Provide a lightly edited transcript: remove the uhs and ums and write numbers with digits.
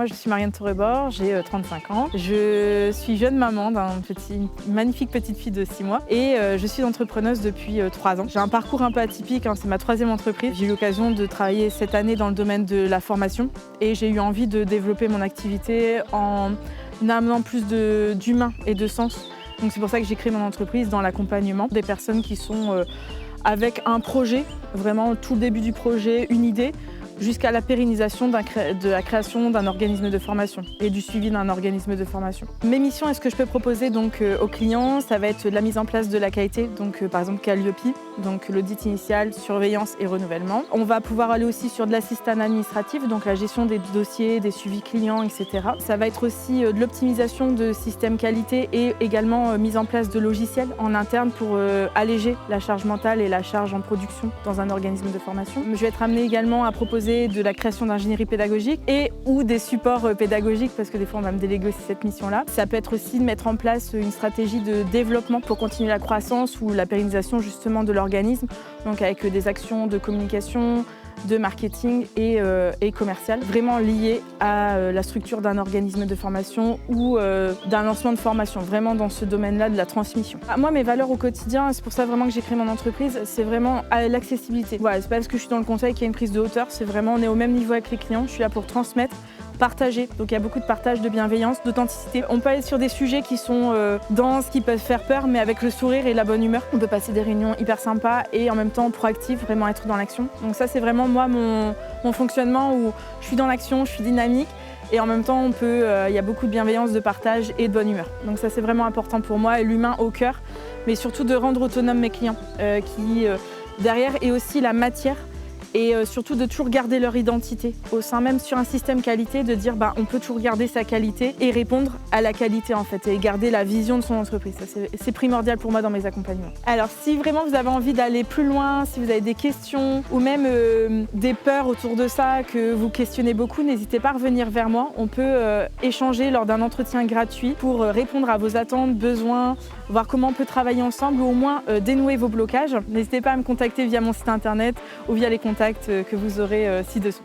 Moi, je suis Marianne Tourebord, j'ai 35 ans. Je suis jeune maman une magnifique petite fille de 6 mois et je suis entrepreneuse depuis 3 ans. J'ai un parcours un peu atypique, c'est ma 3e entreprise. J'ai eu l'occasion de travailler cette année dans le domaine de la formation et j'ai eu envie de développer mon activité en amenant plus d'humain et de sens. Donc c'est pour ça que j'ai créé mon entreprise dans l'accompagnement des personnes qui sont avec un projet, vraiment tout le début du projet, une idée, jusqu'à la pérennisation de la création d'un organisme de formation et du suivi d'un organisme de formation. Mes missions et ce que je peux proposer donc, aux clients, ça va être la mise en place de la qualité, donc par exemple Calliope, donc l'audit initial, surveillance et renouvellement. On va pouvoir aller aussi sur de l'assistance administrative, donc la gestion des dossiers, des suivis clients, etc. Ça va être aussi de l'optimisation de systèmes qualité et également mise en place de logiciels en interne pour alléger la charge mentale et la charge en production dans un organisme de formation. Je vais être amenée également à proposer de la création d'ingénierie pédagogique et ou des supports pédagogiques parce que des fois on va me déléguer aussi cette mission-là. Ça peut être aussi de mettre en place une stratégie de développement pour continuer la croissance ou la pérennisation justement de l'organisme, donc avec des actions de communication, de marketing et commercial, vraiment liées à la structure d'un organisme de formation ou d'un lancement de formation, vraiment dans ce domaine-là de la transmission. Moi, mes valeurs au quotidien, c'est pour ça vraiment que j'ai créé mon entreprise, c'est vraiment l'accessibilité. Voilà, c'est pas parce que je suis dans le conseil qu'il y a une prise de hauteur, c'est vraiment on est au même niveau avec les clients, je suis là pour transmettre, partager. Donc il y a beaucoup de partage, de bienveillance, d'authenticité. On peut aller sur des sujets qui sont denses, qui peuvent faire peur, mais avec le sourire et la bonne humeur. On peut passer des réunions hyper sympas et en même temps proactif, vraiment être dans l'action. Donc ça c'est vraiment moi mon fonctionnement où je suis dans l'action, je suis dynamique et en même temps il y a beaucoup de bienveillance, de partage et de bonne humeur. Donc ça c'est vraiment important pour moi et l'humain au cœur, mais surtout de rendre autonomes mes clients qui derrière est aussi la matière. Et surtout de toujours garder leur identité au sein même sur un système qualité, de dire on peut toujours garder sa qualité et répondre à la qualité en fait et garder la vision de son entreprise. C'est primordial pour moi dans mes accompagnements. Alors si vraiment vous avez envie d'aller plus loin, si vous avez des questions ou même des peurs autour de ça que vous questionnez beaucoup, n'hésitez pas à revenir vers moi. On peut échanger lors d'un entretien gratuit pour répondre à vos attentes, besoins, voir comment on peut travailler ensemble ou au moins dénouer vos blocages. N'hésitez pas à me contacter via mon site internet ou via les contacts que vous aurez ci-dessous.